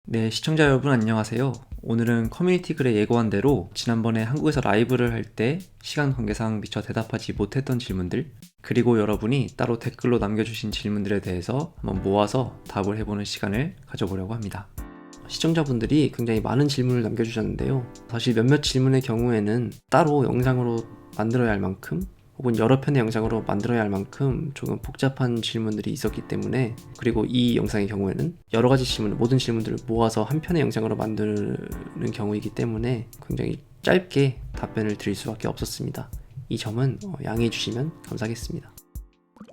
네, 시청자 여러분 안녕하세요. 오늘은 커뮤니티 글에 예고한 대로 지난번에 한국에서 라이브를 할 때 시간 관계상 미처 대답하지 못했던 질문들, 그리고 여러분이 따로 댓글로 남겨주신 질문들에 대해서 한번 모아서 답을 해보는 시간을 가져보려고 합니다. 시청자분들이 굉장히 많은 질문을 남겨주셨는데요. 사실 몇몇 질문의 경우에는 따로 영상으로 만들어야 할 만큼 혹은 여러 편의 영상으로 만들어야 할 만큼 조금 복잡한 질문들이 있었기 때문에, 그리고 이 영상의 경우에는 여러 가지 질문, 모든 질문들을 모아서 한 편의 영상으로 만드는 경우이기 때문에 굉장히 짧게 답변을 드릴 수밖에 없었습니다. 이 점은 양해해 주시면 감사하겠습니다.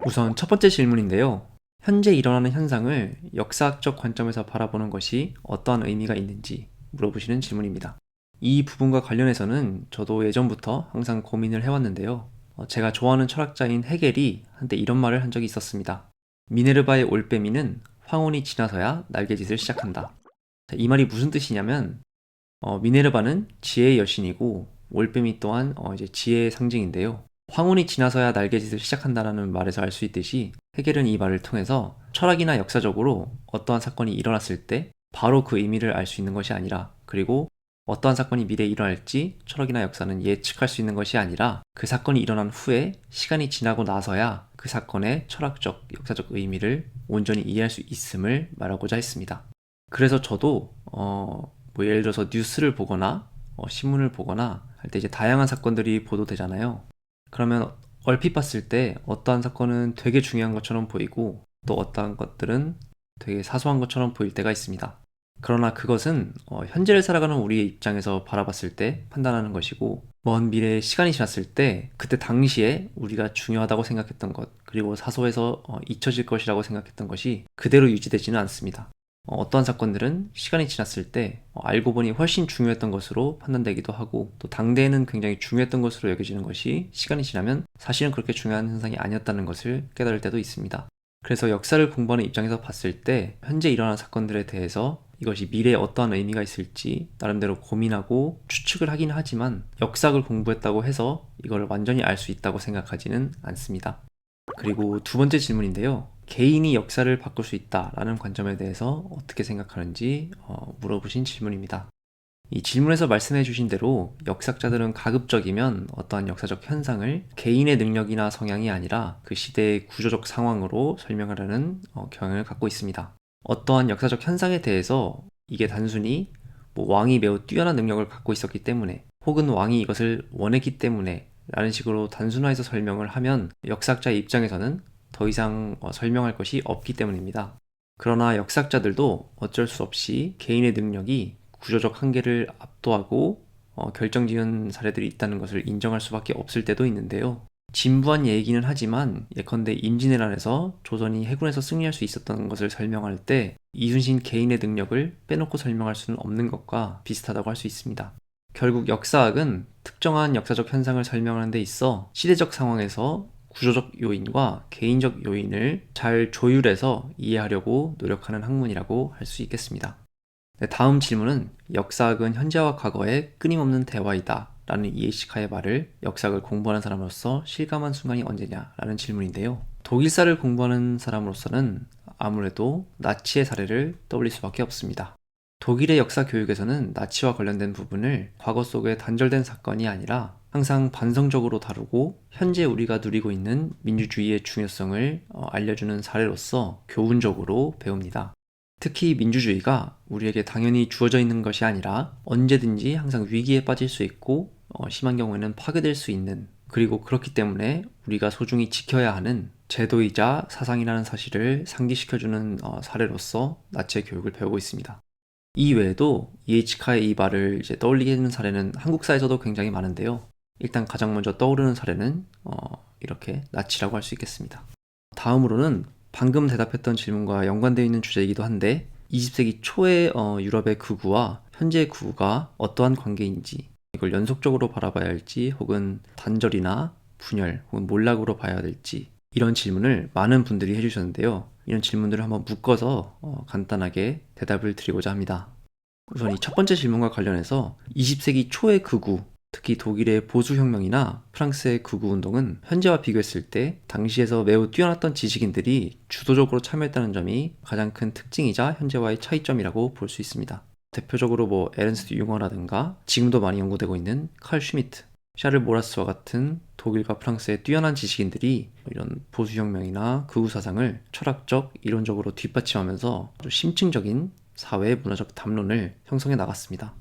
우선 첫 번째 질문인데요. 현재 일어나는 현상을 역사학적 관점에서 바라보는 것이 어떠한 의미가 있는지 물어보시는 질문입니다. 이 부분과 관련해서는 저도 예전부터 항상 고민을 해왔는데요. 제가 좋아하는 철학자인 헤겔이 한때 이런 말을 한 적이 있었습니다. 미네르바의 올빼미는 황혼이 지나서야 날개짓을 시작한다. 이 말이 무슨 뜻이냐면, 미네르바는 지혜의 여신이고 올빼미 또한 이제 지혜의 상징인데요. 황혼이 지나서야 날개짓을 시작한다라는 말에서 알 수 있듯이, 헤겔은 이 말을 통해서 철학이나 역사적으로 어떠한 사건이 일어났을 때 바로 그 의미를 알 수 있는 것이 아니라, 그리고 어떠한 사건이 미래에 일어날지 철학이나 역사는 예측할 수 있는 것이 아니라 그 사건이 일어난 후에 시간이 지나고 나서야 그 사건의 철학적, 역사적 의미를 온전히 이해할 수 있음을 말하고자 했습니다. 그래서 저도 예를 들어서 뉴스를 보거나 신문을 보거나 할 때 이제 다양한 사건들이 보도되잖아요. 그러면 얼핏 봤을 때 어떠한 사건은 되게 중요한 것처럼 보이고, 또 어떠한 것들은 되게 사소한 것처럼 보일 때가 있습니다. 그러나 그것은 현재를 살아가는 우리의 입장에서 바라봤을 때 판단하는 것이고, 먼 미래에 시간이 지났을 때 그때 당시에 우리가 중요하다고 생각했던 것, 그리고 사소해서 잊혀질 것이라고 생각했던 것이 그대로 유지되지는 않습니다. 어떠한 사건들은 시간이 지났을 때 알고 보니 훨씬 중요했던 것으로 판단되기도 하고, 또 당대에는 굉장히 중요했던 것으로 여겨지는 것이 시간이 지나면 사실은 그렇게 중요한 현상이 아니었다는 것을 깨달을 때도 있습니다. 그래서 역사를 공부하는 입장에서 봤을 때 현재 일어난 사건들에 대해서 이것이 미래에 어떠한 의미가 있을지 나름대로 고민하고 추측을 하긴 하지만, 역사학을 공부했다고 해서 이걸 완전히 알 수 있다고 생각하지는 않습니다. 그리고 두 번째 질문인데요. 개인이 역사를 바꿀 수 있다라는 관점에 대해서 어떻게 생각하는지 물어보신 질문입니다. 이 질문에서 말씀해 주신 대로 역사학자들은 가급적이면 어떠한 역사적 현상을 개인의 능력이나 성향이 아니라 그 시대의 구조적 상황으로 설명하려는 경향을 갖고 있습니다. 어떠한 역사적 현상에 대해서 이게 단순히 왕이 매우 뛰어난 능력을 갖고 있었기 때문에, 혹은 왕이 이것을 원했기 때문에 라는 식으로 단순화해서 설명을 하면 역사학자의 입장에서는 더 이상 설명할 것이 없기 때문입니다. 그러나 역사학자들도 어쩔 수 없이 개인의 능력이 구조적 한계를 압도하고 결정지은 사례들이 있다는 것을 인정할 수밖에 없을 때도 있는데요. 진부한 얘기는 하지만 예컨대 임진왜란에서 조선이 해군에서 승리할 수 있었던 것을 설명할 때 이순신 개인의 능력을 빼놓고 설명할 수는 없는 것과 비슷하다고 할 수 있습니다. 결국 역사학은 특정한 역사적 현상을 설명하는 데 있어 시대적 상황에서 구조적 요인과 개인적 요인을 잘 조율해서 이해하려고 노력하는 학문이라고 할 수 있겠습니다. 네, 다음 질문은 역사학은 현재와 과거의 끊임없는 대화이다 라는 이에시카의 말을 역사학을 공부하는 사람으로서 실감한 순간이 언제냐 라는 질문인데요. 독일사를 공부하는 사람으로서는 아무래도 나치의 사례를 떠올릴 수밖에 없습니다. 독일의 역사 교육에서는 나치와 관련된 부분을 과거 속의 단절된 사건이 아니라 항상 반성적으로 다루고 현재 우리가 누리고 있는 민주주의의 중요성을 알려주는 사례로서 교훈적으로 배웁니다. 특히 민주주의가 우리에게 당연히 주어져 있는 것이 아니라 언제든지 항상 위기에 빠질 수 있고 심한 경우에는 파괴될 수 있는, 그리고 그렇기 때문에 우리가 소중히 지켜야 하는 제도이자 사상이라는 사실을 상기시켜주는 사례로서 나치의 교육을 배우고 있습니다. 이 외에도 이에치카의 이 말을 이제 떠올리게 되는 사례는 한국사에서도 굉장히 많은데요. 일단 가장 먼저 떠오르는 사례는 이렇게 나치라고 할 수 있겠습니다. 다음으로는 방금 대답했던 질문과 연관되어 있는 주제이기도 한데, 20세기 초의 유럽의 극우와 현재의 극우가 어떠한 관계인지, 이걸 연속적으로 바라봐야 할지 혹은 단절이나 분열 혹은 몰락으로 봐야 될지, 이런 질문을 많은 분들이 해주셨는데요. 이런 질문들을 한번 묶어서 간단하게 대답을 드리고자 합니다. 우선 이 첫 번째 질문과 관련해서 20세기 초의 극우, 특히 독일의 보수혁명이나 프랑스의 극우운동은 현재와 비교했을 때 당시에서 매우 뛰어났던 지식인들이 주도적으로 참여했다는 점이 가장 큰 특징이자 현재와의 차이점이라고 볼 수 있습니다. 대표적으로 에른스트 융어라든가 지금도 많이 연구되고 있는 칼 슈미트, 샤를 모라스와 같은 독일과 프랑스의 뛰어난 지식인들이 이런 보수혁명이나 극우사상을 철학적, 이론적으로 뒷받침하면서 아주 심층적인 사회 문화적 담론을 형성해 나갔습니다.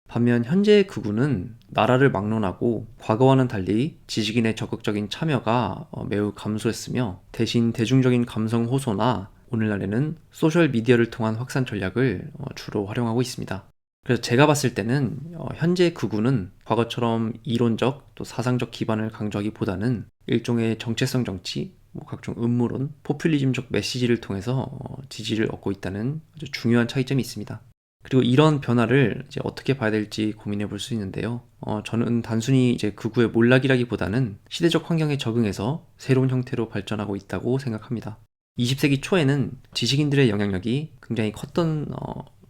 반면 현재의 극우는 나라를 막론하고 과거와는 달리 지식인의 적극적인 참여가 매우 감소했으며 대신 대중적인 감성 호소나 오늘날에는 소셜미디어를 통한 확산 전략을 주로 활용하고 있습니다. 그래서 제가 봤을 때는 현재 극우는 과거처럼 이론적 또 사상적 기반을 강조하기보다는 일종의 정체성 정치, 각종 음모론, 포퓰리즘적 메시지를 통해서 지지를 얻고 있다는 아주 중요한 차이점이 있습니다. 그리고 이런 변화를 이제 어떻게 봐야 될지 고민해 볼 수 있는데요. 저는 단순히 이제 극우의 몰락이라기보다는 시대적 환경에 적응해서 새로운 형태로 발전하고 있다고 생각합니다. 20세기 초에는 지식인들의 영향력이 굉장히 컸던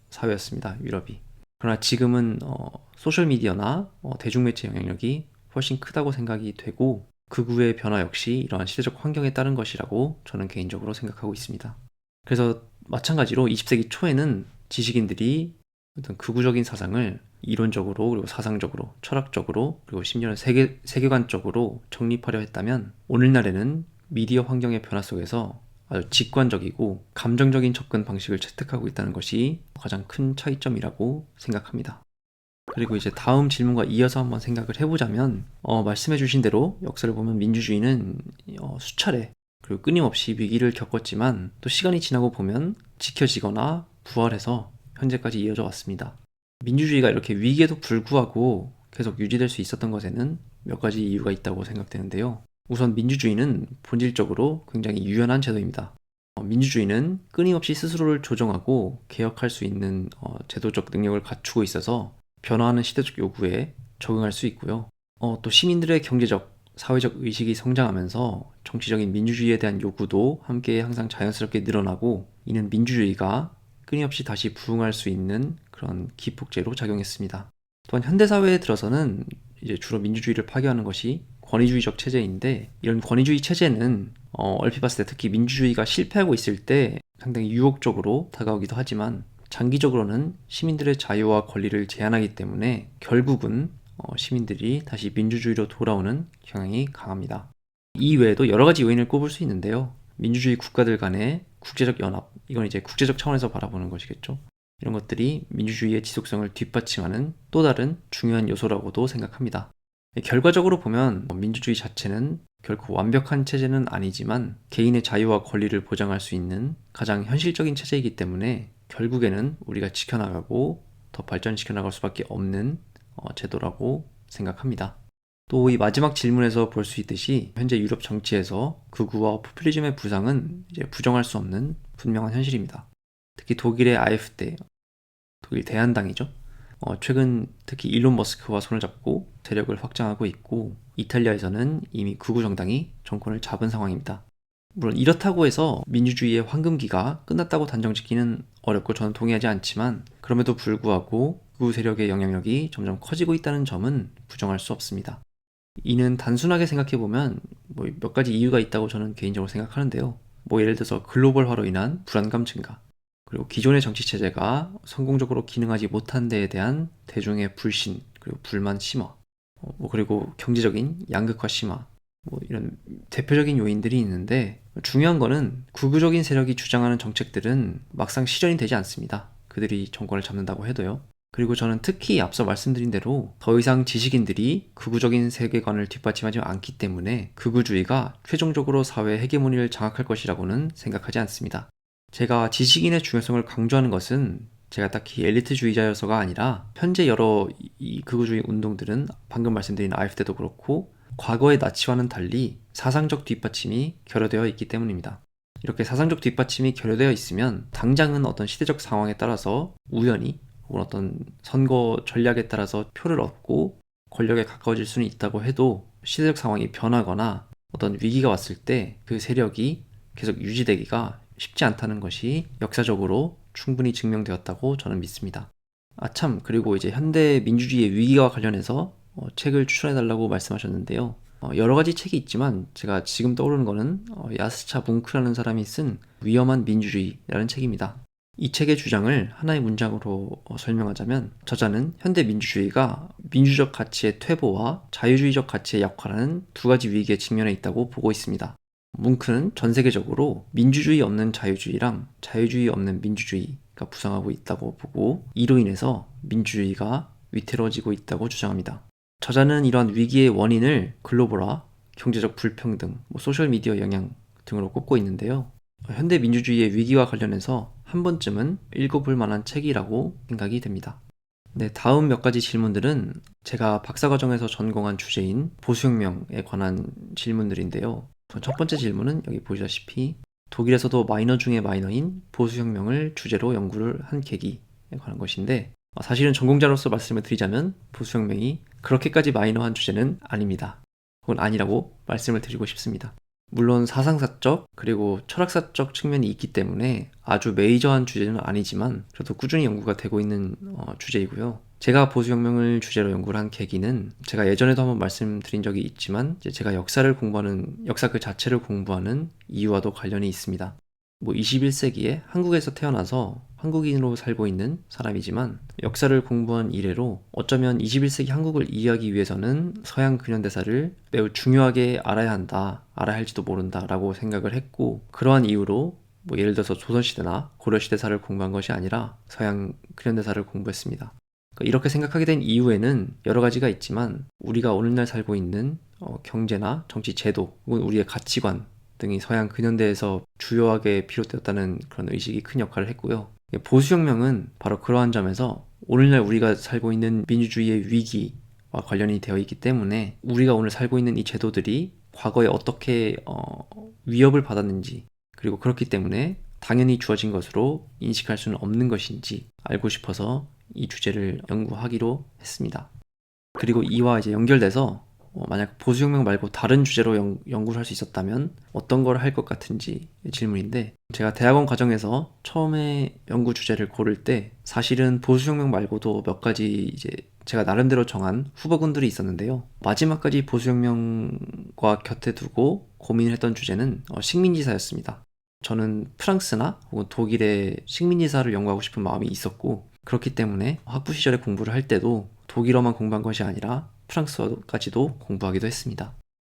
사회였습니다. 유럽이. 그러나 지금은 소셜미디어나 대중매체 영향력이 훨씬 크다고 생각이 되고 극우의 변화 역시 이러한 시대적 환경에 따른 것이라고 저는 개인적으로 생각하고 있습니다. 그래서 마찬가지로 20세기 초에는 지식인들이 어떤 극우적인 사상을 이론적으로 그리고 사상적으로 철학적으로 그리고 심지어는 세계관적으로 정립하려 했다면 오늘날에는 미디어 환경의 변화 속에서 아주 직관적이고 감정적인 접근 방식을 채택하고 있다는 것이 가장 큰 차이점이라고 생각합니다. 그리고 이제 다음 질문과 이어서 한번 생각을 해보자면 말씀해 주신 대로 역사를 보면 민주주의는 수차례 그리고 끊임없이 위기를 겪었지만 또 시간이 지나고 보면 지켜지거나 부활해서 현재까지 이어져 왔습니다. 민주주의가 이렇게 위기에도 불구하고 계속 유지될 수 있었던 것에는 몇 가지 이유가 있다고 생각되는데요. 우선 민주주의는 본질적으로 굉장히 유연한 제도입니다. 민주주의는 끊임없이 스스로를 조정하고 개혁할 수 있는 제도적 능력을 갖추고 있어서 변화하는 시대적 요구에 적응할 수 있고요. 또 시민들의 경제적, 사회적 의식이 성장하면서 정치적인 민주주의에 대한 요구도 함께 항상 자연스럽게 늘어나고 이는 민주주의가 끊임없이 다시 부흥할 수 있는 그런 기폭제로 작용했습니다. 또한 현대사회에 들어서는 이제 주로 민주주의를 파괴하는 것이 권위주의적 체제인데 이런 권위주의 체제는 얼핏 봤을 때 특히 민주주의가 실패하고 있을 때 상당히 유혹적으로 다가오기도 하지만 장기적으로는 시민들의 자유와 권리를 제한하기 때문에 결국은 시민들이 다시 민주주의로 돌아오는 경향이 강합니다. 이 외에도 여러 가지 요인을 꼽을 수 있는데요. 민주주의 국가들 간의 국제적 연합, 이건 이제 국제적 차원에서 바라보는 것이겠죠. 이런 것들이 민주주의의 지속성을 뒷받침하는 또 다른 중요한 요소라고도 생각합니다. 결과적으로 보면 민주주의 자체는 결코 완벽한 체제는 아니지만 개인의 자유와 권리를 보장할 수 있는 가장 현실적인 체제이기 때문에 결국에는 우리가 지켜나가고 더 발전시켜 나갈 수밖에 없는 제도라고 생각합니다. 또 이 마지막 질문에서 볼 수 있듯이 현재 유럽 정치에서 극우와 포퓰리즘의 부상은 이제 부정할 수 없는 분명한 현실입니다. 특히 독일의 AfD, 독일 대한당이죠. 최근 특히 일론 머스크와 손을 잡고 세력을 확장하고 있고 이탈리아에서는 이미 극우 정당이 정권을 잡은 상황입니다. 물론 이렇다고 해서 민주주의의 황금기가 끝났다고 단정짓기는 어렵고 저는 동의하지 않지만 그럼에도 불구하고 극우 세력의 영향력이 점점 커지고 있다는 점은 부정할 수 없습니다. 이는 단순하게 생각해보면 몇 가지 이유가 있다고 저는 개인적으로 생각하는데요. 예를 들어서 글로벌화로 인한 불안감 증가, 그리고 기존의 정치 체제가 성공적으로 기능하지 못한 데에 대한 대중의 불신, 그리고 불만 심화, 그리고 경제적인 양극화 심화, 이런 대표적인 요인들이 있는데 중요한 거는 극우적인 세력이 주장하는 정책들은 막상 실현이 되지 않습니다. 그들이 정권을 잡는다고 해도요. 그리고 저는 특히 앞서 말씀드린 대로 더 이상 지식인들이 극우적인 세계관을 뒷받침하지 않기 때문에 극우주의가 최종적으로 사회 헤게모니를 장악할 것이라고는 생각하지 않습니다. 제가 지식인의 중요성을 강조하는 것은 제가 딱히 엘리트주의자여서가 아니라 현재 여러 이 극우주의 운동들은 방금 말씀드린 AfD도 그렇고 과거의 나치와는 달리 사상적 뒷받침이 결여되어 있기 때문입니다. 이렇게 사상적 뒷받침이 결여되어 있으면 당장은 어떤 시대적 상황에 따라서 우연히 혹은 어떤 선거 전략에 따라서 표를 얻고 권력에 가까워질 수는 있다고 해도 시대적 상황이 변하거나 어떤 위기가 왔을 때 그 세력이 계속 유지되기가 쉽지 않다는 것이 역사적으로 충분히 증명되었다고 저는 믿습니다. 그리고 이제 현대 민주주의의 위기와 관련해서 책을 추천해달라고 말씀하셨는데요. 여러 가지 책이 있지만 제가 지금 떠오르는 거는 야스차 뭉크라는 사람이 쓴 위험한 민주주의라는 책입니다. 이 책의 주장을 하나의 문장으로 설명하자면 저자는 현대 민주주의가 민주적 가치의 퇴보와 자유주의적 가치의 약화라는 두 가지 위기에 직면해 있다고 보고 있습니다. 뭉크는 전 세계적으로 민주주의 없는 자유주의랑 자유주의 없는 민주주의가 부상하고 있다고 보고 이로 인해서 민주주의가 위태로워지고 있다고 주장합니다. 저자는 이러한 위기의 원인을 글로벌화, 경제적 불평등, 소셜미디어 영향 등으로 꼽고 있는데요. 현대 민주주의의 위기와 관련해서 한 번쯤은 읽어볼 만한 책이라고 생각이 됩니다. 네, 다음 몇 가지 질문들은 제가 박사과정에서 전공한 주제인 보수혁명에 관한 질문들인데요. 첫 번째 질문은 여기 보시다시피 독일에서도 마이너 중의 마이너인 보수혁명을 주제로 연구를 한 계기에 관한 것인데 사실은 전공자로서 말씀을 드리자면 보수혁명이 그렇게까지 마이너한 주제는 아닙니다. 혹은 아니라고 말씀을 드리고 싶습니다. 물론 사상사적 그리고 철학사적 측면이 있기 때문에 아주 메이저한 주제는 아니지만 그래도 꾸준히 연구가 되고 있는 주제이고요. 제가 보수혁명을 주제로 연구를 한 계기는 제가 예전에도 한번 말씀드린 적이 있지만 제가 역사 그 자체를 공부하는 이유와도 관련이 있습니다. 21세기에 한국에서 태어나서 한국인으로 살고 있는 사람이지만 역사를 공부한 이래로 어쩌면 21세기 한국을 이해하기 위해서는 서양 근현대사를 매우 중요하게 알아야 한다, 알아야 할지도 모른다 라고 생각을 했고 그러한 이유로 예를 들어서 조선시대나 고려시대사를 공부한 것이 아니라 서양 근현대사를 공부했습니다. 이렇게 생각하게 된 이유에는 여러 가지가 있지만 우리가 오늘날 살고 있는 경제나 정치 제도 혹은 우리의 가치관 등이 서양 근현대에서 주요하게 비롯되었다는 그런 의식이 큰 역할을 했고요. 보수혁명은 바로 그러한 점에서 오늘날 우리가 살고 있는 민주주의의 위기와 관련이 되어 있기 때문에 우리가 오늘 살고 있는 이 제도들이 과거에 어떻게 위협을 받았는지 그리고 그렇기 때문에 당연히 주어진 것으로 인식할 수는 없는 것인지 알고 싶어서 이 주제를 연구하기로 했습니다. 그리고 이와 이제 연결돼서 만약 보수혁명 말고 다른 주제로 연구를 할 수 있었다면 어떤 걸 할 것 같은지 질문인데 제가 대학원 과정에서 처음에 연구 주제를 고를 때 사실은 보수혁명 말고도 몇 가지 이제 제가 나름대로 정한 후보군들이 있었는데요. 마지막까지 보수혁명과 곁에 두고 고민을 했던 주제는 식민지사였습니다. 저는 프랑스나 혹은 독일의 식민지사를 연구하고 싶은 마음이 있었고 그렇기 때문에 학부 시절에 공부를 할 때도 독일어만 공부한 것이 아니라 프랑스어까지도 공부하기도 했습니다.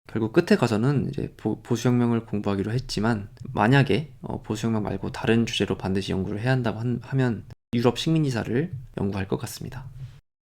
결국 끝에 가서는 이제 보수혁명을 공부하기로 했지만 만약에 보수혁명 말고 다른 주제로 반드시 연구를 해야 한다고 하면 유럽 식민지사를 연구할 것 같습니다.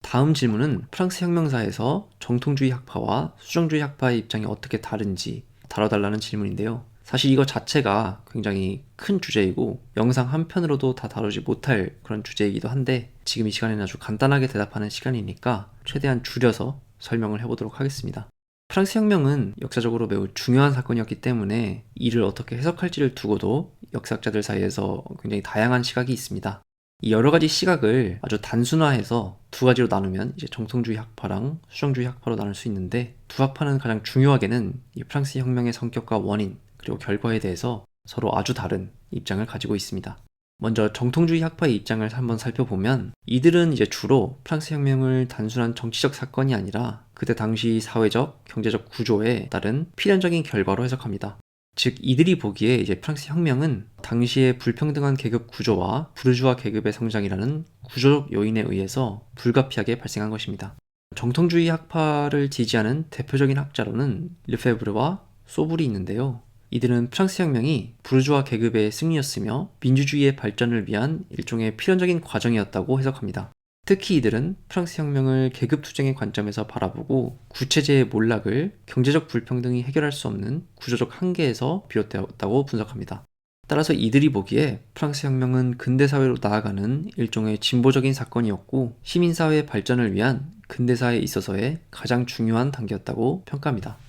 다음 질문은 프랑스 혁명사에서 정통주의 학파와 수정주의 학파의 입장이 어떻게 다른지 다뤄달라는 질문인데요. 사실 이거 자체가 굉장히 큰 주제이고 영상 한 편으로도 다 다루지 못할 그런 주제이기도 한데 지금 이 시간에는 아주 간단하게 대답하는 시간이니까 최대한 줄여서 설명을 해보도록 하겠습니다. 프랑스 혁명은 역사적으로 매우 중요한 사건이었기 때문에 이를 어떻게 해석할지를 두고도 역사학자들 사이에서 굉장히 다양한 시각이 있습니다. 이 여러 가지 시각을 아주 단순화해서 두 가지로 나누면 이제 정통주의 학파랑 수정주의 학파로 나눌 수 있는데 두 학파는 가장 중요하게는 이 프랑스 혁명의 성격과 원인 그리고 결과에 대해서 서로 아주 다른 입장을 가지고 있습니다. 먼저 정통주의 학파의 입장을 한번 살펴보면 이들은 이제 주로 프랑스 혁명을 단순한 정치적 사건이 아니라 그때 당시 사회적, 경제적 구조에 따른 필연적인 결과로 해석합니다. 즉 이들이 보기에 이제 프랑스 혁명은 당시의 불평등한 계급 구조와 부르주아 계급의 성장이라는 구조적 요인에 의해서 불가피하게 발생한 것입니다. 정통주의 학파를 지지하는 대표적인 학자로는 르페브르와 소불이 있는데요. 이들은 프랑스 혁명이 부르주아 계급의 승리였으며 민주주의의 발전을 위한 일종의 필연적인 과정이었다고 해석합니다. 특히 이들은 프랑스 혁명을 계급투쟁의 관점에서 바라보고 구체제의 몰락을 경제적 불평등이 해결할 수 없는 구조적 한계에서 비롯되었다고 분석합니다. 따라서 이들이 보기에 프랑스 혁명은 근대사회로 나아가는 일종의 진보적인 사건이었고 시민사회의 발전을 위한 근대사에 있어서의 가장 중요한 단계였다고 평가합니다.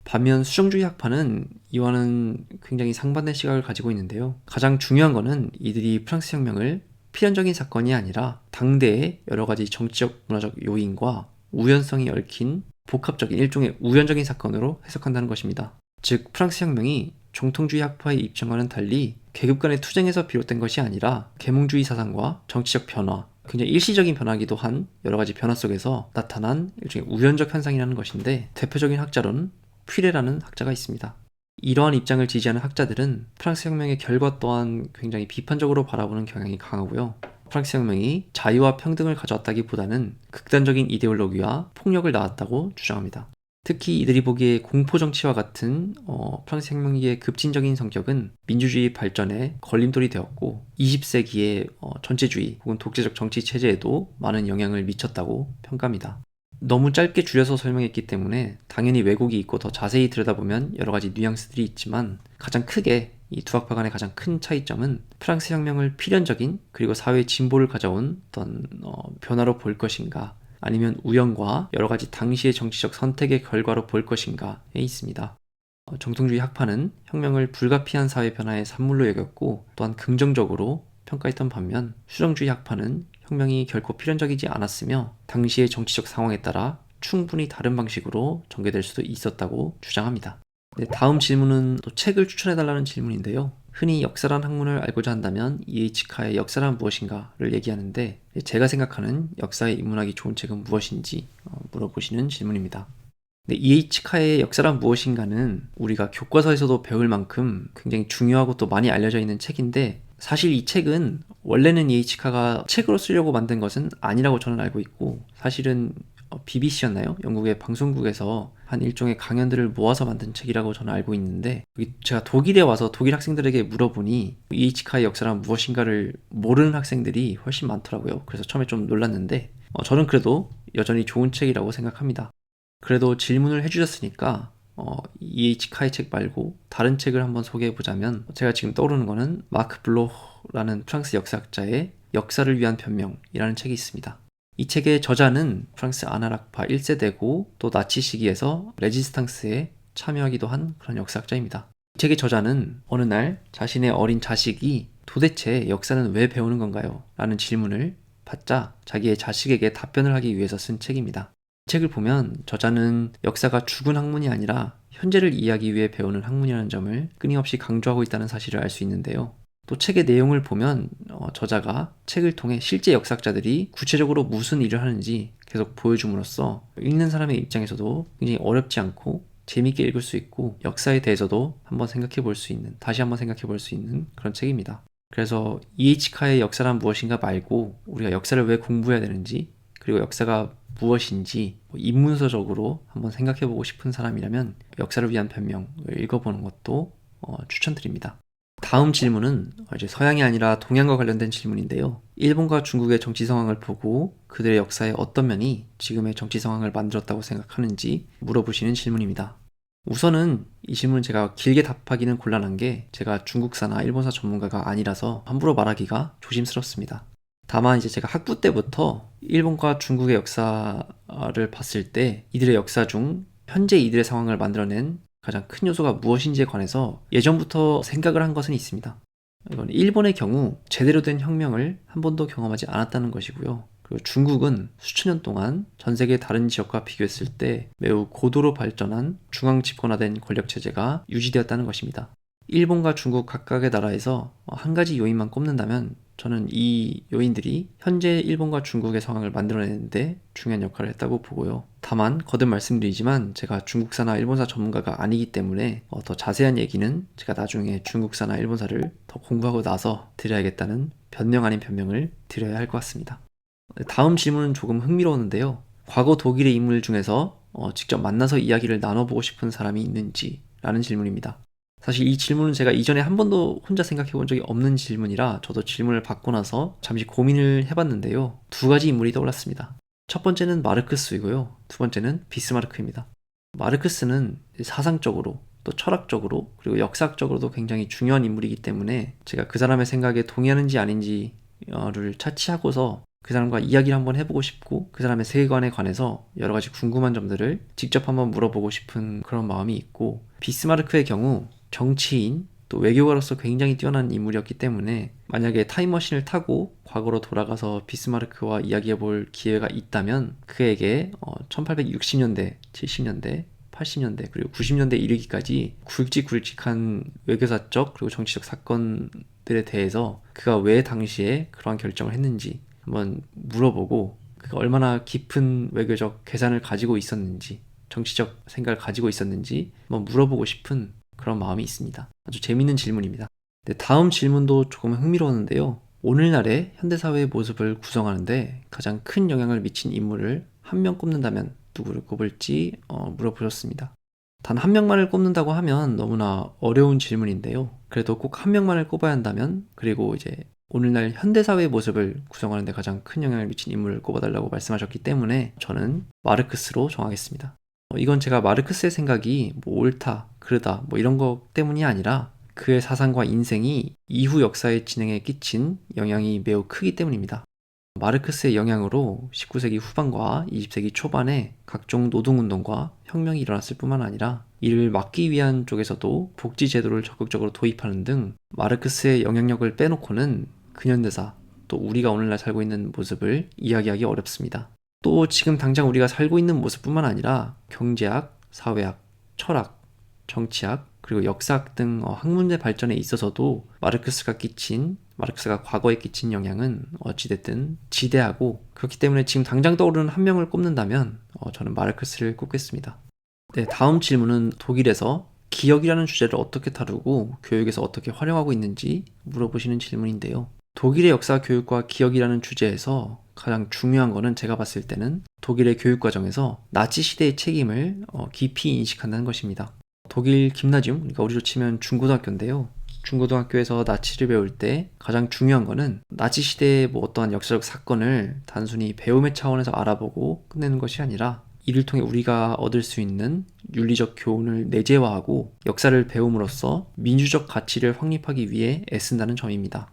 반면 수정주의 학파는 이와는 굉장히 상반된 시각을 가지고 있는데요. 가장 중요한 것은 이들이 프랑스 혁명을 필연적인 사건이 아니라 당대의 여러 가지 정치적, 문화적 요인과 우연성이 얽힌 복합적인 일종의 우연적인 사건으로 해석한다는 것입니다. 즉 프랑스 혁명이 정통주의 학파의 입장과는 달리 계급 간의 투쟁에서 비롯된 것이 아니라 계몽주의 사상과 정치적 변화, 굉장히 일시적인 변화기도 한 여러 가지 변화 속에서 나타난 일종의 우연적 현상이라는 것인데, 대표적인 학자로는 퓨레라는 학자가 있습니다. 이러한 입장을 지지하는 학자들은 프랑스 혁명의 결과 또한 굉장히 비판적으로 바라보는 경향이 강하고요. 프랑스 혁명이 자유와 평등을 가져왔다기보다는 극단적인 이데올로기와 폭력을 낳았다고 주장합니다. 특히 이들이 보기에 공포정치와 같은 프랑스 혁명기의 급진적인 성격은 민주주의 발전에 걸림돌이 되었고 20세기의 전체주의 혹은 독재적 정치 체제에도 많은 영향을 미쳤다고 평가합니다. 너무 짧게 줄여서 설명했기 때문에 당연히 왜곡이 있고 더 자세히 들여다보면 여러 가지 뉘앙스들이 있지만, 가장 크게 이 두 학파 간의 가장 큰 차이점은 프랑스 혁명을 필연적인 그리고 사회의 진보를 가져온 어떤 변화로 볼 것인가, 아니면 우연과 여러 가지 당시의 정치적 선택의 결과로 볼 것인가에 있습니다. 정통주의 학파는 혁명을 불가피한 사회 변화의 산물로 여겼고 또한 긍정적으로 평가했던 반면, 수정주의 학파는 혁명이 결코 필연적이지 않았으며 당시의 정치적 상황에 따라 충분히 다른 방식으로 전개될 수도 있었다고 주장합니다. 네, 다음 질문은 또 책을 추천해달라는 질문인데요. 흔히 역사란 학문을 알고자 한다면 E.H. 카의 역사란 무엇인가를 얘기하는데, 제가 생각하는 역사에 입문하기 좋은 책은 무엇인지 물어보시는 질문입니다. 네, E.H. 카의 역사란 무엇인가는 우리가 교과서에서도 배울 만큼 굉장히 중요하고 또 많이 알려져 있는 책인데, 사실 이 책은 원래는 E.H. 카가 책으로 쓰려고 만든 것은 아니라고 저는 알고 있고, 사실은 BBC였나요? 영국의 방송국에서 한 일종의 강연들을 모아서 만든 책이라고 저는 알고 있는데, 제가 독일에 와서 독일 학생들에게 물어보니 E.H. 카의 역사란 무엇인가를 모르는 학생들이 훨씬 많더라고요. 그래서 처음에 좀 놀랐는데 저는 그래도 여전히 좋은 책이라고 생각합니다. 그래도 질문을 해주셨으니까 E.H. 카의 책 말고 다른 책을 한번 소개해보자면, 제가 지금 떠오르는 거는 마크 블로라는 프랑스 역사학자의 역사를 위한 변명이라는 책이 있습니다. 이 책의 저자는 프랑스 아나락파 1세대고 또 나치 시기에서 레지스탕스에 참여하기도 한 그런 역사학자입니다. 이 책의 저자는 어느 날 자신의 어린 자식이 도대체 역사는 왜 배우는 건가요? 라는 질문을 받자 자기의 자식에게 답변을 하기 위해서 쓴 책입니다. 이 책을 보면 저자는 역사가 죽은 학문이 아니라 현재를 이해하기 위해 배우는 학문이라는 점을 끊임없이 강조하고 있다는 사실을 알 수 있는데요. 또 책의 내용을 보면 저자가 책을 통해 실제 역사학자들이 구체적으로 무슨 일을 하는지 계속 보여줌으로써 읽는 사람의 입장에서도 굉장히 어렵지 않고 재미있게 읽을 수 있고, 역사에 대해서도 한번 생각해 볼 수 있는, 다시 한번 생각해 볼 수 있는 그런 책입니다. 그래서 E.H. 카의 역사란 무엇인가 말고 우리가 역사를 왜 공부해야 되는지, 그리고 역사가 무엇인지 입문서적으로 한번 생각해 보고 싶은 사람이라면 역사를 위한 변명을 읽어보는 것도 추천드립니다. 다음 질문은 이제 서양이 아니라 동양과 관련된 질문인데요. 일본과 중국의 정치 상황을 보고 그들의 역사의 어떤 면이 지금의 정치 상황을 만들었다고 생각하는지 물어보시는 질문입니다. 우선은 이 질문은 제가 길게 답하기는 곤란한 게, 제가 중국사나 일본사 전문가가 아니라서 함부로 말하기가 조심스럽습니다. 다만 이제 제가 학부 때부터 일본과 중국의 역사를 봤을 때 이들의 역사 중 현재 이들의 상황을 만들어낸 가장 큰 요소가 무엇인지에 관해서 예전부터 생각을 한 것은 있습니다. 이건 일본의 경우 제대로 된 혁명을 한 번도 경험하지 않았다는 것이고요. 그리고 중국은 수천 년 동안 전 세계 다른 지역과 비교했을 때 매우 고도로 발전한 중앙 집권화된 권력 체제가 유지되었다는 것입니다. 일본과 중국 각각의 나라에서 한 가지 요인만 꼽는다면 저는 이 요인들이 현재 일본과 중국의 상황을 만들어내는데 중요한 역할을 했다고 보고요. 다만 거듭 말씀드리지만 제가 중국사나 일본사 전문가가 아니기 때문에 더 자세한 얘기는 제가 나중에 중국사나 일본사를 더 공부하고 나서 드려야겠다는 변명 아닌 변명을 드려야 할 것 같습니다. 다음 질문은 조금 흥미로웠는데요. 과거 독일의 인물 중에서 직접 만나서 이야기를 나눠보고 싶은 사람이 있는지 라는 질문입니다. 사실 이 질문은 제가 이전에 한 번도 혼자 생각해 본 적이 없는 질문이라 저도 질문을 받고 나서 잠시 고민을 해봤는데요. 두 가지 인물이 떠올랐습니다. 첫 번째는 마르크스이고요. 두 번째는 비스마르크입니다. 마르크스는 사상적으로 또 철학적으로 그리고 역사학적으로도 굉장히 중요한 인물이기 때문에 제가 그 사람의 생각에 동의하는지 아닌지를 차치하고서 그 사람과 이야기를 한번 해보고 싶고, 그 사람의 세계관에 관해서 여러 가지 궁금한 점들을 직접 한번 물어보고 싶은 그런 마음이 있고, 비스마르크의 경우 정치인 또 외교가로서 굉장히 뛰어난 인물이었기 때문에 만약에 타임머신을 타고 과거로 돌아가서 비스마르크와 이야기해 볼 기회가 있다면 그에게 1860년대, 70년대, 80년대 그리고 90년대 이르기까지 굵직굵직한 외교사적 그리고 정치적 사건들에 대해서 그가 왜 당시에 그러한 결정을 했는지, 한번 물어보고 그가 얼마나 깊은 외교적 계산을 가지고 있었는지, 정치적 생각을 가지고 있었는지 한번 물어보고 싶은 그런 마음이 있습니다. 아주 재밌는 질문입니다. 네, 다음 질문도 조금 흥미로웠는데요. 오늘날의 현대사회의 모습을 구성하는데 가장 큰 영향을 미친 인물을 한 명 꼽는다면 누구를 꼽을지 물어보셨습니다. 단 한 명만을 꼽는다고 하면 너무나 어려운 질문인데요. 그래도 꼭 한 명만을 꼽아야 한다면, 그리고 이제 오늘날 현대사회의 모습을 구성하는 데 가장 큰 영향을 미친 인물을 꼽아달라고 말씀하셨기 때문에 저는 마르크스로 정하겠습니다. 이건 제가 마르크스의 생각이 뭐 옳다, 그르다 뭐 이런 것 때문이 아니라 그의 사상과 인생이 이후 역사의 진행에 끼친 영향이 매우 크기 때문입니다. 마르크스의 영향으로 19세기 후반과 20세기 초반에 각종 노동운동과 혁명이 일어났을 뿐만 아니라 이를 막기 위한 쪽에서도 복지제도를 적극적으로 도입하는 등 마르크스의 영향력을 빼놓고는 근현대사, 또 우리가 오늘날 살고 있는 모습을 이야기하기 어렵습니다. 또 지금 당장 우리가 살고 있는 모습뿐만 아니라 경제학, 사회학, 철학, 정치학, 그리고 역사학 등 학문의 발전에 있어서도 마르크스가 과거에 끼친 영향은 어찌됐든 지대하고, 그렇기 때문에 지금 당장 떠오르는 한 명을 꼽는다면 저는 마르크스를 꼽겠습니다. 네, 다음 질문은 독일에서 기억이라는 주제를 어떻게 다루고 교육에서 어떻게 활용하고 있는지 물어보시는 질문인데요. 독일의 역사 교육과 기억이라는 주제에서 가장 중요한 거는 제가 봤을 때는 독일의 교육 과정에서 나치 시대의 책임을 깊이 인식한다는 것입니다. 독일 김나지움, 그러니까 우리로 치면 중고등학교인데요. 중고등학교에서 나치를 배울 때 가장 중요한 거는 나치 시대의 뭐 어떠한 역사적 사건을 단순히 배움의 차원에서 알아보고 끝내는 것이 아니라 이를 통해 우리가 얻을 수 있는 윤리적 교훈을 내재화하고 역사를 배움으로써 민주적 가치를 확립하기 위해 애쓴다는 점입니다.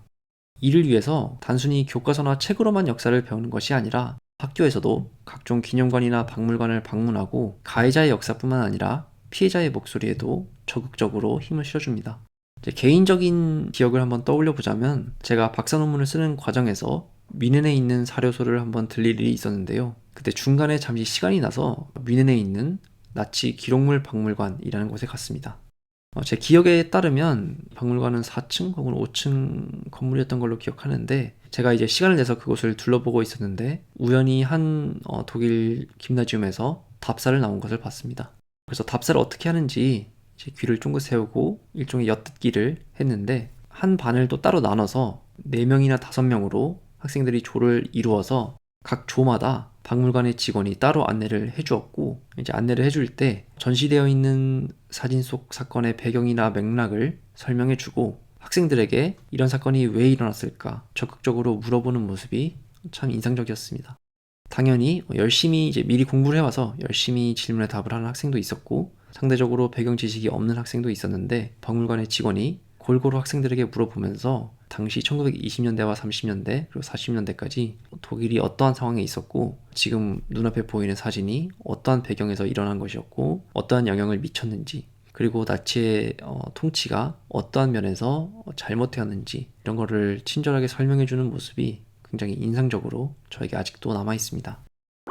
이를 위해서 단순히 교과서나 책으로만 역사를 배우는 것이 아니라 학교에서도 각종 기념관이나 박물관을 방문하고 가해자의 역사뿐만 아니라 피해자의 목소리에도 적극적으로 힘을 실어줍니다. 이제 개인적인 기억을 한번 떠올려 보자면 제가 박사 논문을 쓰는 과정에서 뮌헨에 있는 사료소를 한번 들릴 일이 있었는데요. 그때 중간에 잠시 시간이 나서 뮌헨에 있는 나치 기록물 박물관이라는 곳에 갔습니다. 제 기억에 따르면 박물관은 4층 혹은 5층 건물이었던 걸로 기억하는데, 제가 이제 시간을 내서 그곳을 둘러보고 있었는데 우연히 한 독일 김나지움에서 답사를 나온 것을 봤습니다. 그래서 답사를 어떻게 하는지 제 귀를 쫑긋 세우고 일종의 엿듣기를 했는데, 한 반을 또 따로 나눠서 4명이나 5명으로 학생들이 조를 이루어서 각 조마다 박물관의 직원이 따로 안내를 해주었고, 이제 안내를 해줄 때 전시되어 있는 사진 속 사건의 배경이나 맥락을 설명해주고 학생들에게 이런 사건이 왜 일어났을까 적극적으로 물어보는 모습이 참 인상적이었습니다. 당연히 열심히 이제 미리 공부를 해와서 열심히 질문에 답을 하는 학생도 있었고, 상대적으로 배경 지식이 없는 학생도 있었는데 박물관의 직원이 골고루 학생들에게 물어보면서 당시 1920년대와 30년대 그리고 40년대까지 독일이 어떠한 상황에 있었고 지금 눈앞에 보이는 사진이 어떠한 배경에서 일어난 것이었고 어떠한 영향을 미쳤는지, 그리고 나치의 통치가 어떠한 면에서 잘못되었는지 이런 거를 친절하게 설명해주는 모습이 굉장히 인상적으로 저에게 아직도 남아있습니다.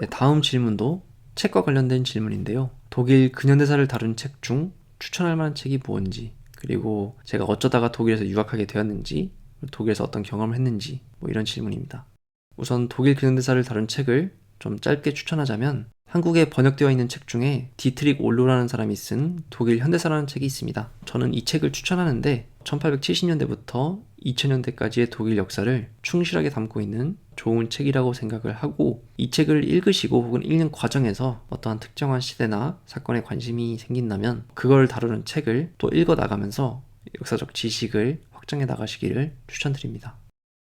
네, 다음 질문도 책과 관련된 질문인데요. 독일 근현대사를 다룬 책 중 추천할 만한 책이 뭔지, 그리고 제가 어쩌다가 독일에서 유학하게 되었는지, 독일에서 어떤 경험을 했는지 뭐 이런 질문입니다. 우선 독일 근현대사를 다룬 책을 좀 짧게 추천하자면 한국에 번역되어 있는 책 중에 디트릭 올로라는 사람이 쓴 독일 현대사라는 책이 있습니다. 저는 이 책을 추천하는데 1870년대부터 2000년대까지의 독일 역사를 충실하게 담고 있는 좋은 책이라고 생각을 하고, 이 책을 읽으시고 혹은 읽는 과정에서 어떠한 특정한 시대나 사건에 관심이 생긴다면 그걸 다루는 책을 또 읽어 나가면서 역사적 지식을 확장해 나가시기를 추천드립니다.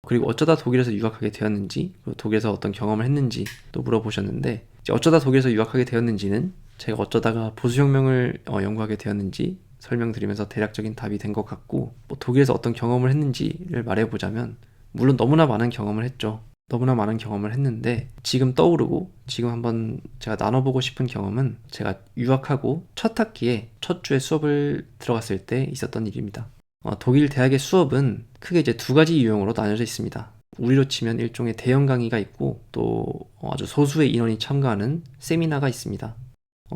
그리고 어쩌다 독일에서 유학하게 되었는지, 그리고 독일에서 어떤 경험을 했는지 또 물어보셨는데, 이제 어쩌다 독일에서 유학하게 되었는지는 제가 어쩌다가 보수혁명을 연구하게 되었는지 설명드리면서 대략적인 답이 된 것 같고, 뭐 독일에서 어떤 경험을 했는지를 말해보자면 물론 너무나 많은 경험을 했죠. 너무나 많은 경험을 했는데 지금 떠오르고 지금 한번 제가 나눠보고 싶은 경험은 제가 유학하고 첫 학기에 첫 주에 수업을 들어갔을 때 있었던 일입니다. 독일 대학의 수업은 크게 이제 2가지 유형으로 나뉘어져 있습니다. 우리로 치면 일종의 대형 강의가 있고 또 아주 소수의 인원이 참가하는 세미나가 있습니다.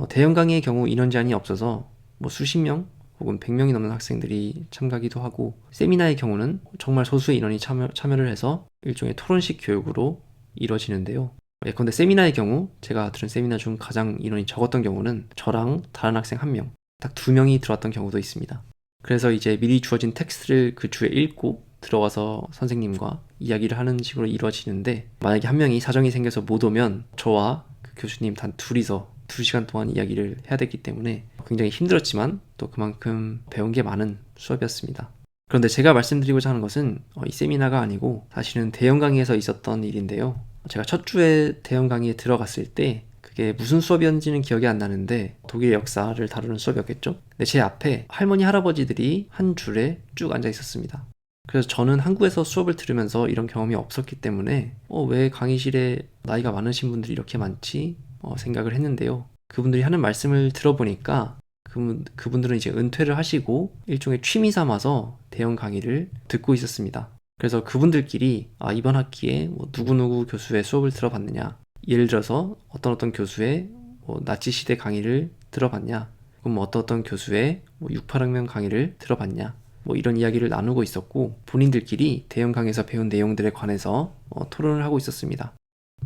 대형 강의의 경우 인원 제한이 없어서 뭐 수십 명 혹은 100명이 넘는 학생들이 참가하기도 하고, 세미나의 경우는 정말 소수의 인원이 참여를 해서 일종의 토론식 교육으로 이루어지는데요. 예컨대 세미나의 경우 제가 들은 세미나 중 가장 인원이 적었던 경우는 저랑 다른 학생 1명, 딱 2명이 들어왔던 경우도 있습니다. 그래서 이제 미리 주어진 텍스트를 그 주에 읽고 들어가서 선생님과 이야기를 하는 식으로 이루어지는데, 만약에 1명이 사정이 생겨서 못 오면 저와 그 교수님 단 둘이서 2시간 동안 이야기를 해야 되기 때문에 굉장히 힘들었지만 또 그만큼 배운 게 많은 수업이었습니다. 그런데 제가 말씀드리고자 하는 것은 이 세미나가 아니고 사실은 대형 강의에서 있었던 일인데요. 제가 첫 주에 대형 강의에 들어갔을 때 그게 무슨 수업이었는지는 기억이 안 나는데 독일의 역사를 다루는 수업이었겠죠? 근데 제 앞에 할머니, 할아버지들이 한 줄에 쭉 앉아 있었습니다. 그래서 저는 한국에서 수업을 들으면서 이런 경험이 없었기 때문에 왜 강의실에 나이가 많으신 분들이 이렇게 많지? 생각을 했는데요. 그분들이 하는 말씀을 들어보니까 그분들은 이제 은퇴를 하시고 일종의 취미 삼아서 대형 강의를 듣고 있었습니다. 그래서 그분들끼리 이번 학기에 누구누구 교수의 수업을 들어봤느냐, 예를 들어서 어떤 교수의 나치 시대 강의를 들어봤냐, 그럼 어떤 교수의 68혁명 강의를 들어봤냐, 이런 이야기를 나누고 있었고, 본인들끼리 대형 강의에서 배운 내용들에 관해서 토론을 하고 있었습니다.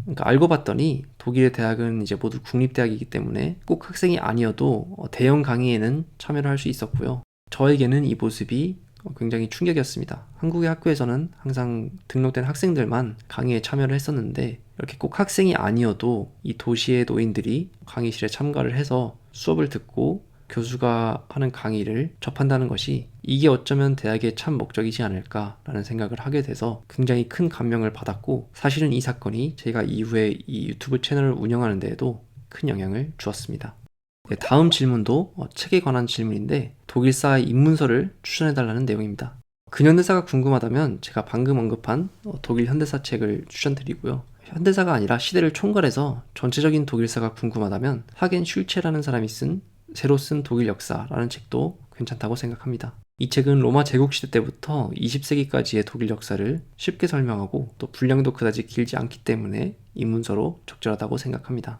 그러니까 알고 봤더니 독일의 대학은 이제 모두 국립대학이기 때문에 꼭 학생이 아니어도 대형 강의에는 참여를 할 수 있었고요. 저에게는 이 모습이 굉장히 충격이었습니다. 한국의 학교에서는 항상 등록된 학생들만 강의에 참여를 했었는데, 이렇게 꼭 학생이 아니어도 이 도시의 노인들이 강의실에 참가를 해서 수업을 듣고 교수가 하는 강의를 접한다는 것이, 이게 어쩌면 대학의 참 목적이지 않을까라는 생각을 하게 돼서 굉장히 큰 감명을 받았고, 사실은 이 사건이 제가 이후에 이 유튜브 채널을 운영하는 데에도 큰 영향을 주었습니다. 네, 다음 질문도 책에 관한 질문인데 독일사의 입문서를 추천해달라는 내용입니다. 근현대사가 궁금하다면 제가 방금 언급한 독일 현대사 책을 추천드리고요. 현대사가 아니라 시대를 총괄해서 전체적인 독일사가 궁금하다면 하겐 슐체라는 사람이 쓴 새로 쓴 독일 역사라는 책도 괜찮다고 생각합니다. 이 책은 로마 제국시대 때부터 20세기까지의 독일 역사를 쉽게 설명하고 또 분량도 그다지 길지 않기 때문에 입문서로 적절하다고 생각합니다.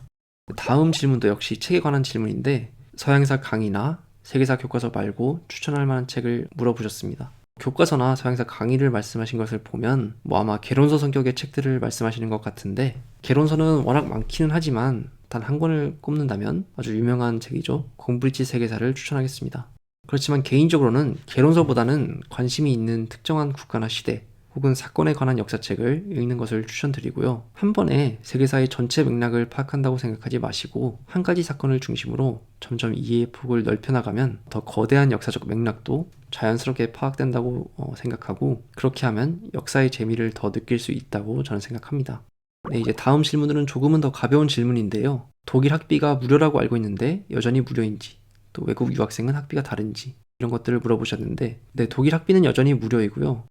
다음 질문도 역시 책에 관한 질문인데 서양사 강의나 세계사 교과서 말고 추천할 만한 책을 물어보셨습니다. 교과서나 서양사 강의를 말씀하신 것을 보면 아마 개론서 성격의 책들을 말씀하시는 것 같은데, 개론서는 워낙 많기는 하지만 단 한 권을 꼽는다면 아주 유명한 책이죠. 공브리치 세계사를 추천하겠습니다. 그렇지만 개인적으로는 개론서보다는 관심이 있는 특정한 국가나 시대 혹은 사건에 관한 역사책을 읽는 것을 추천드리고요. 한 번에 세계사의 전체 맥락을 파악한다고 생각하지 마시고 한 가지 사건을 중심으로 점점 이해의 폭을 넓혀나가면 더 거대한 역사적 맥락도 자연스럽게 파악된다고 생각하고, 그렇게 하면 역사의 재미를 더 느낄 수 있다고 저는 생각합니다. 네, 이제 다음 질문들은 조금은 더 가벼운 질문인데요. 독일 학비가 무료라고 알고 있는데 여전히 무료인지, 또 외국 유학생은 학비가 다른지, 이런 것들을 물어보셨는데, 네, 독일 학비는 여전히 무료이고요.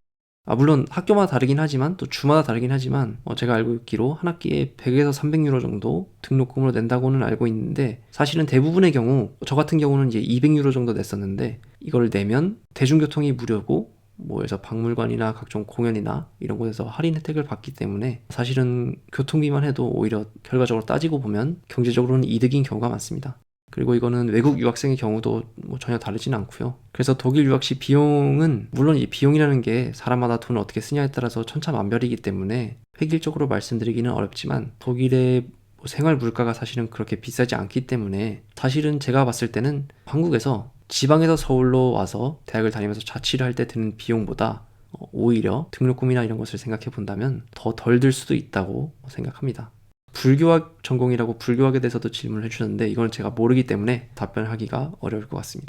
물론 학교마다 다르긴 하지만 또 주마다 다르긴 하지만 제가 알고 있기로 한 학기에 100에서 300유로 정도 등록금으로 낸다고는 알고 있는데, 사실은 대부분의 경우 저 같은 경우는 이제 200유로 정도 냈었는데, 이걸 내면 대중교통이 무료고 그래서 박물관이나 각종 공연이나 이런 곳에서 할인 혜택을 받기 때문에 사실은 교통비만 해도 오히려 결과적으로 따지고 보면 경제적으로는 이득인 경우가 많습니다. 그리고 이거는 외국 유학생의 경우도 전혀 다르진 않고요. 그래서 독일 유학 시 비용은, 물론 이 비용이라는 게 사람마다 돈을 어떻게 쓰냐에 따라서 천차만별이기 때문에 획일적으로 말씀드리기는 어렵지만, 독일의 생활 물가가 사실은 그렇게 비싸지 않기 때문에 사실은 제가 봤을 때는 한국에서 지방에서 서울로 와서 대학을 다니면서 자취를 할 때 드는 비용보다 오히려 등록금이나 이런 것을 생각해 본다면 더 덜 들 수도 있다고 생각합니다. 불교학 전공이라고 불교학에 대해서도 질문을 해주셨는데 이건 제가 모르기 때문에 답변하기가 어려울 것 같습니다.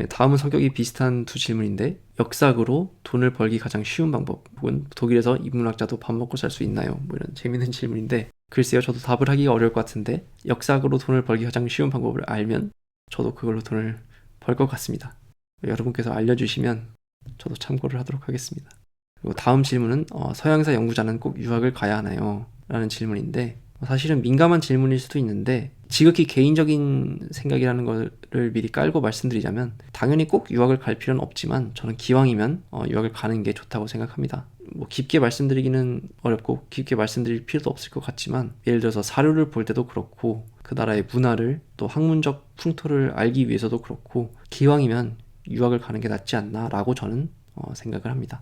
다음은 성격이 비슷한 두 질문인데, 역사학으로 돈을 벌기 가장 쉬운 방법, 혹은 독일에서 인문학자도 밥 먹고 살 수 있나요? 이런 재밌는 질문인데, 글쎄요, 저도 답을 하기가 어려울 것 같은데 역사학으로 돈을 벌기 가장 쉬운 방법을 알면 저도 그걸로 돈을 벌 것 같습니다. 여러분께서 알려주시면 저도 참고를 하도록 하겠습니다. 그리고 다음 질문은 서양사 연구자는 꼭 유학을 가야 하나요? 라는 질문인데, 사실은 민감한 질문일 수도 있는데 지극히 개인적인 생각이라는 것을 미리 깔고 말씀드리자면, 당연히 꼭 유학을 갈 필요는 없지만 저는 기왕이면 유학을 가는 게 좋다고 생각합니다. 깊게 말씀드리기는 어렵고 깊게 말씀드릴 필요도 없을 것 같지만, 예를 들어서 사료를 볼 때도 그렇고 그 나라의 문화를 또 학문적 풍토를 알기 위해서도 그렇고 기왕이면 유학을 가는 게 낫지 않나 라고 저는 생각을 합니다.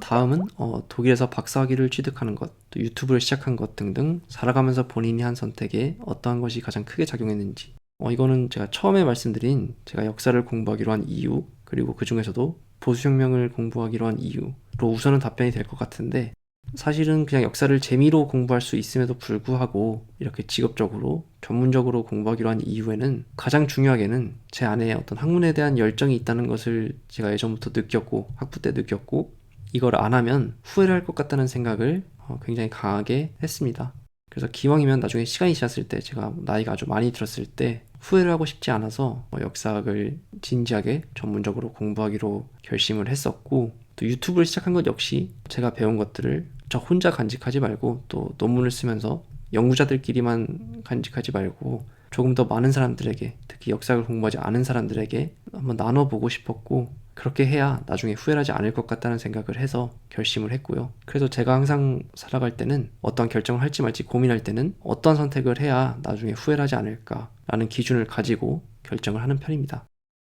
다음은 독일에서 박사학위를 취득하는 것, 또 유튜브를 시작한 것 등등 살아가면서 본인이 한 선택에 어떠한 것이 가장 크게 작용했는지, 이거는 제가 처음에 말씀드린 제가 역사를 공부하기로 한 이유, 그리고 그 중에서도 보수혁명을 공부하기로 한 이유로 우선은 답변이 될 것 같은데, 사실은 그냥 역사를 재미로 공부할 수 있음에도 불구하고 이렇게 직업적으로 전문적으로 공부하기로 한 이유에는 가장 중요하게는 제 안에 어떤 학문에 대한 열정이 있다는 것을 제가 예전부터 느꼈고, 학부 때 느꼈고, 이걸 안 하면 후회를 할 것 같다는 생각을 굉장히 강하게 했습니다. 그래서 기왕이면 나중에 시간이 지났을 때, 제가 나이가 아주 많이 들었을 때 후회를 하고 싶지 않아서 역사학을 진지하게 전문적으로 공부하기로 결심을 했었고, 또 유튜브를 시작한 것 역시 제가 배운 것들을 저 혼자 간직하지 말고, 또 논문을 쓰면서 연구자들끼리만 간직하지 말고 조금 더 많은 사람들에게, 특히 역사를 공부하지 않은 사람들에게 한번 나눠보고 싶었고, 그렇게 해야 나중에 후회하지 않을 것 같다는 생각을 해서 결심을 했고요. 그래서 제가 항상 살아갈 때는, 어떤 결정을 할지 말지 고민할 때는 어떤 선택을 해야 나중에 후회하지 않을까라는 기준을 가지고 결정을 하는 편입니다.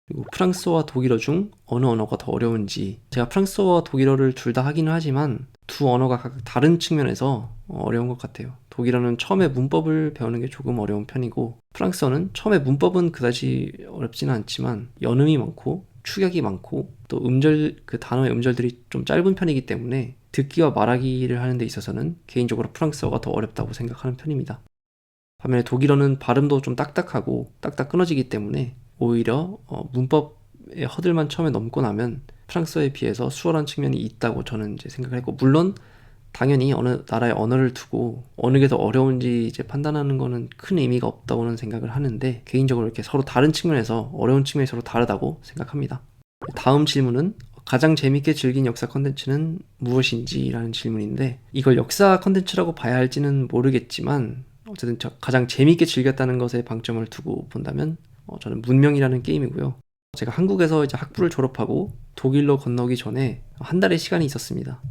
그리고 프랑스어와 독일어 중 어느 언어가 더 어려운지, 제가 프랑스어와 독일어를 둘 다 하기는 하지만 두 언어가 각각 다른 측면에서 어려운 것 같아요. 독일어는 처음에 문법을 배우는 게 조금 어려운 편이고, 프랑스어는 처음에 문법은 그다지 어렵지는 않지만 연음이 많고 축약이 많고, 또 그 단어의 음절들이 좀 짧은 편이기 때문에 듣기와 말하기를 하는 데 있어서는 개인적으로 프랑스어가 더 어렵다고 생각하는 편입니다. 반면에 독일어는 발음도 좀 딱딱하고 딱딱 끊어지기 때문에 오히려 문법의 허들만 처음에 넘고 나면 프랑스어에 비해서 수월한 측면이 있다고 저는 이제 생각을 했고, 물론 당연히 어느 나라의 언어를 두고 어느 게 더 어려운지 이제 판단하는 거는 큰 의미가 없다고는 생각을 하는데, 개인적으로 이렇게 서로 다른 측면에서 어려운 측면이 서로 다르다고 생각합니다. 다음 질문은 가장 재밌게 즐긴 역사 컨텐츠는 무엇인지 라는 질문인데, 이걸 역사 컨텐츠라고 봐야 할지는 모르겠지만 어쨌든 가장 재밌게 즐겼다는 것에 방점을 두고 본다면 저는 문명이라는 게임이고요. 제가 한국에서 이제 학부를 졸업하고 독일로 건너기 전에 한 달의 시간이 있었습니다.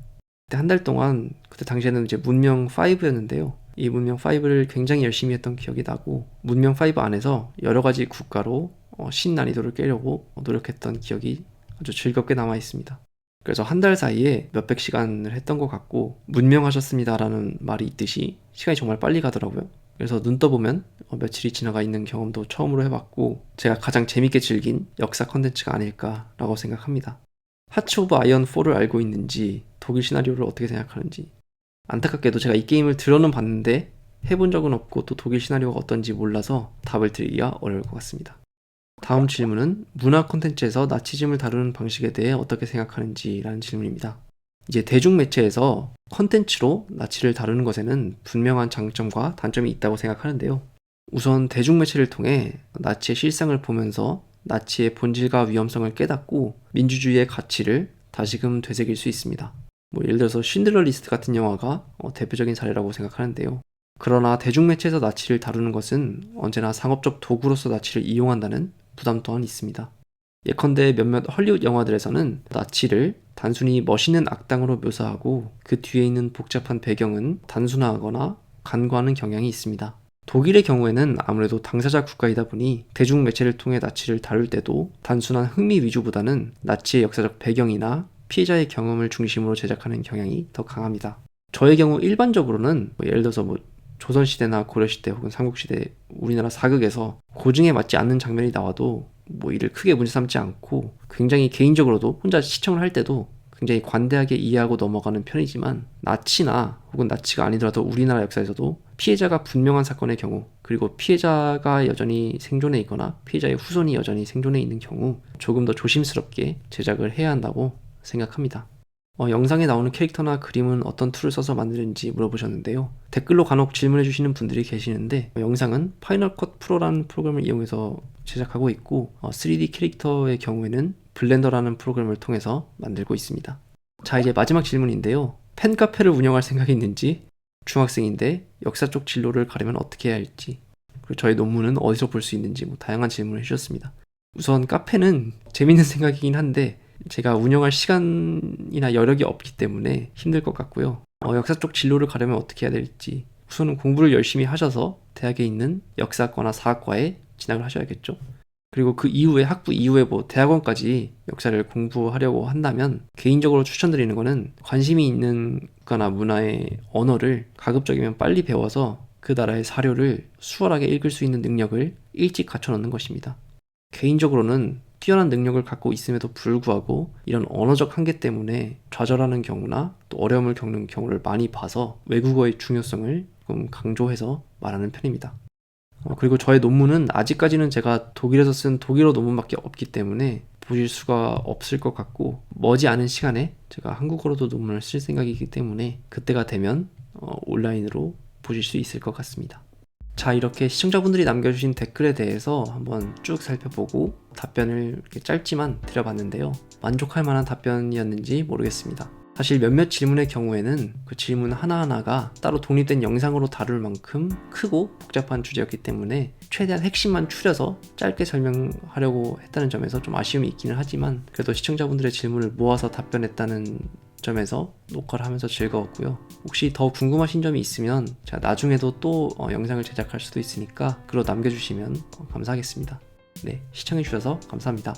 그때 한 달 동안, 그때 당시에는 이제 문명 5였는데요. 이 문명 5를 굉장히 열심히 했던 기억이 나고, 문명 5 안에서 여러 가지 국가로 신난이도를 깨려고 노력했던 기억이 아주 즐겁게 남아 있습니다. 그래서 한 달 사이에 몇백 시간을 했던 것 같고, 문명하셨습니다라는 말이 있듯이 시간이 정말 빨리 가더라고요. 그래서 눈 떠보면 며칠이 지나가 있는 경험도 처음으로 해봤고, 제가 가장 재밌게 즐긴 역사 컨텐츠가 아닐까라고 생각합니다. 하츠 오브 아이언 4를 알고 있는지, 독일 시나리오를 어떻게 생각하는지. 안타깝게도 제가 이 게임을 들어는 봤는데 해본 적은 없고, 또 독일 시나리오가 어떤지 몰라서 답을 드리기가 어려울 것 같습니다. 다음 질문은 문화 콘텐츠에서 나치즘을 다루는 방식에 대해 어떻게 생각하는지 라는 질문입니다. 이제 대중매체에서 콘텐츠로 나치를 다루는 것에는 분명한 장점과 단점이 있다고 생각하는데요. 우선 대중매체를 통해 나치의 실상을 보면서 나치의 본질과 위험성을 깨닫고 민주주의의 가치를 다시금 되새길 수 있습니다. 예를 들어서 쉰들러 리스트 같은 영화가 대표적인 사례라고 생각하는데요. 그러나 대중매체에서 나치를 다루는 것은 언제나 상업적 도구로서 나치를 이용한다는 부담 또한 있습니다. 예컨대 몇몇 헐리우드 영화들에서는 나치를 단순히 멋있는 악당으로 묘사하고 그 뒤에 있는 복잡한 배경은 단순화하거나 간과하는 경향이 있습니다. 독일의 경우에는 아무래도 당사자 국가이다 보니 대중매체를 통해 나치를 다룰 때도 단순한 흥미 위주보다는 나치의 역사적 배경이나 피해자의 경험을 중심으로 제작하는 경향이 더 강합니다. 저의 경우 일반적으로는 예를 들어서 조선시대나 고려시대 혹은 삼국시대 우리나라 사극에서 고증에 맞지 않는 장면이 나와도 이를 크게 문제 삼지 않고, 굉장히 개인적으로도 혼자 시청을 할 때도 굉장히 관대하게 이해하고 넘어가는 편이지만, 나치나 혹은 나치가 아니더라도 우리나라 역사에서도 피해자가 분명한 사건의 경우, 그리고 피해자가 여전히 생존해 있거나 피해자의 후손이 여전히 생존해 있는 경우 조금 더 조심스럽게 제작을 해야 한다고 생각합니다. 영상에 나오는 캐릭터나 그림은 어떤 툴을 써서 만드는지 물어보셨는데요. 댓글로 간혹 질문해 주시는 분들이 계시는데, 영상은 파이널 컷 프로라는 프로그램을 이용해서 제작하고 있고, 3D 캐릭터의 경우에는 블렌더라는 프로그램을 통해서 만들고 있습니다. 자, 이제 마지막 질문인데요. 팬카페를 운영할 생각이 있는지, 중학생인데 역사 쪽 진로를 가려면 어떻게 해야 할지, 그리고 저의 논문은 어디서 볼 수 있는지 다양한 질문을 해주셨습니다. 우선 카페는 재밌는 생각이긴 한데 제가 운영할 시간이나 여력이 없기 때문에 힘들 것 같고요. 역사 쪽 진로를 가려면 어떻게 해야 될지, 우선은 공부를 열심히 하셔서 대학에 있는 역사과나 사학과에 진학을 하셔야겠죠. 그리고 그 이후에 학부 이후에 뭐 대학원까지 역사를 공부하려고 한다면 개인적으로 추천드리는 거는 관심이 있는 거나 문화의 언어를 가급적이면 빨리 배워서 그 나라의 사료를 수월하게 읽을 수 있는 능력을 일찍 갖춰놓는 것입니다. 개인적으로는 뛰어난 능력을 갖고 있음에도 불구하고 이런 언어적 한계 때문에 좌절하는 경우나 또 어려움을 겪는 경우를 많이 봐서 외국어의 중요성을 좀 강조해서 말하는 편입니다. 그리고 저의 논문은 아직까지는 제가 독일에서 쓴 독일어 논문밖에 없기 때문에 보실 수가 없을 것 같고, 머지않은 시간에 제가 한국어로도 논문을 쓸 생각이기 때문에 그때가 되면 온라인으로 보실 수 있을 것 같습니다. 자, 이렇게 시청자분들이 남겨주신 댓글에 대해서 한번 쭉 살펴보고 답변을 이렇게 짧지만 드려봤는데요. 만족할 만한 답변이었는지 모르겠습니다. 사실 몇몇 질문의 경우에는 그 질문 하나하나가 따로 독립된 영상으로 다룰 만큼 크고 복잡한 주제였기 때문에 최대한 핵심만 추려서 짧게 설명하려고 했다는 점에서 좀 아쉬움이 있기는 하지만, 그래도 시청자분들의 질문을 모아서 답변했다는 점에서 녹화를 하면서 즐거웠고요. 혹시 더 궁금하신 점이 있으면 제가 나중에도 또 영상을 제작할 수도 있으니까 글로 남겨주시면 감사하겠습니다. 네, 시청해주셔서 감사합니다.